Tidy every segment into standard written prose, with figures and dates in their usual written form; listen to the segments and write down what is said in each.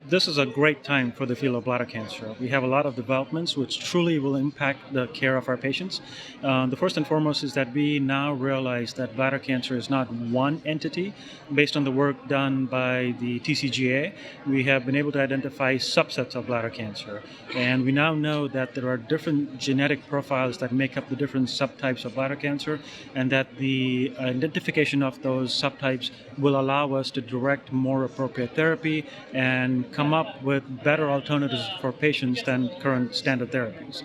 This is a great time for the field of bladder cancer. We have a lot of developments which truly will impact the care of our patients. The first and foremost is that we now realize that bladder cancer is not one entity. Based on the work done by the TCGA, we have been able to identify subsets of bladder cancer. And we now know that there are different genetic profiles that make up the different subtypes of bladder cancer, and that the identification of those subtypes will allow us to direct more appropriate therapy and come up with better alternatives for patients than current standard therapies.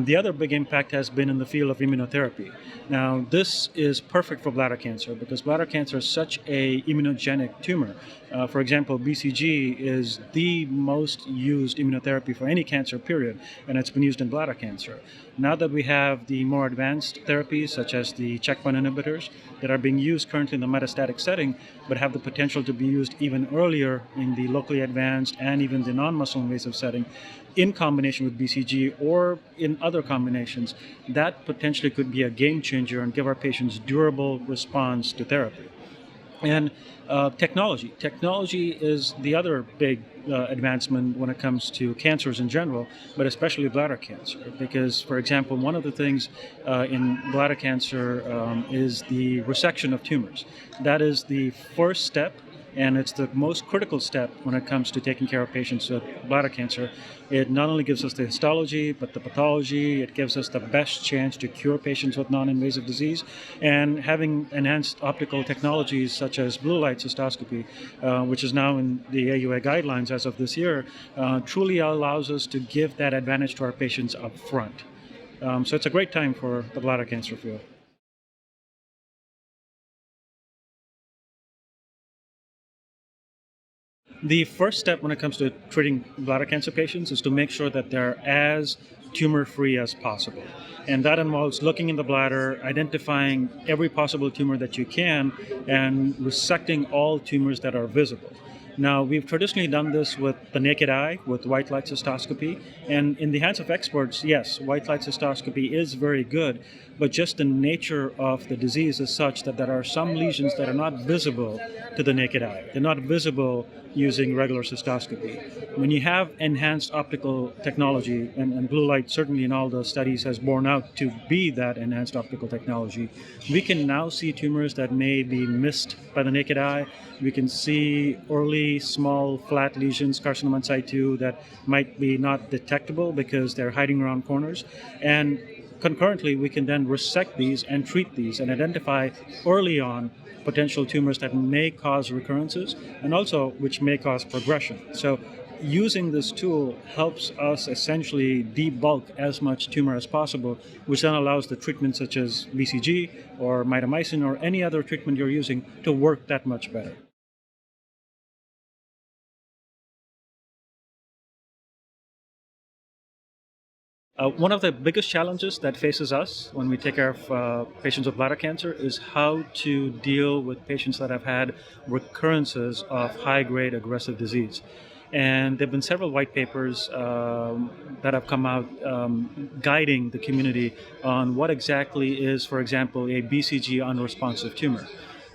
The other big impact has been in the field of immunotherapy. Now, this is perfect for bladder cancer because bladder cancer is such an immunogenic tumor. For example, BCG is the most used immunotherapy for any cancer, period, and it's been used in bladder cancer. Now that we have the more advanced therapies, such as the checkpoint inhibitors, that are being used currently in the metastatic setting, but have the potential to be used even earlier in the locally advanced and even the non-muscle invasive setting, in combination with BCG or in other combinations, that potentially could be a game changer and give our patients durable response to therapy. And technology. Technology is the other big advancement when it comes to cancers in general, but especially bladder cancer. Because, for example, one of the things in bladder cancer is the resection of tumors. That is the first step, and it's the most critical step when it comes to taking care of patients with bladder cancer. It not only gives us the histology, but the pathology. It gives us the best chance to cure patients with non-invasive disease. And having enhanced optical technologies such as Blue Light Cystoscopy, which is now in the AUA guidelines as of this year, truly allows us to give that advantage to our patients up front. So it's a great time for the bladder cancer field. The first step when it comes to treating bladder cancer patients is to make sure that they're as tumor-free as possible. And that involves looking in the bladder, identifying every possible tumor that you can, and resecting all tumors that are visible. Now, we've traditionally done this with the naked eye, with white light cystoscopy, and in the hands of experts, yes, white light cystoscopy is very good, but just the nature of the disease is such that there are some lesions that are not visible to the naked eye. They're not visible using regular cystoscopy. When you have enhanced optical technology, and blue light certainly in all the studies has borne out to be that enhanced optical technology, we can now see tumors that may be missed by the naked eye. We can see early, small, flat lesions, carcinoma in situ, that might be not detectable because they're hiding around corners. And concurrently, we can then resect these and treat these and identify early on potential tumors that may cause recurrences and also which may cause progression. So using this tool helps us essentially debulk as much tumor as possible, which then allows the treatment such as BCG or mitomycin or any other treatment you're using to work that much better. One of the biggest challenges that faces us when we take care of patients with bladder cancer is how to deal with patients that have had recurrences of high-grade aggressive disease. And there have been several white papers that have come out guiding the community on what exactly is, for example, a BCG-unresponsive tumor.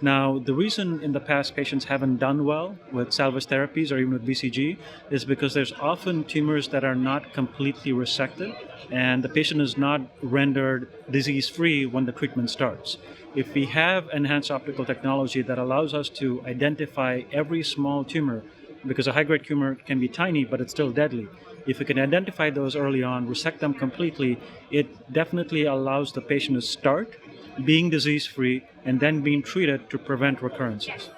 Now, the reason in the past patients haven't done well with salvage therapies or even with BCG is because there's often tumors that are not completely resected and the patient is not rendered disease-free when the treatment starts. If we have enhanced optical technology that allows us to identify every small tumor, because a high-grade tumor can be tiny, but it's still deadly. If we can identify those early on, resect them completely, it definitely allows the patient to start being disease-free and then being treated to prevent recurrences.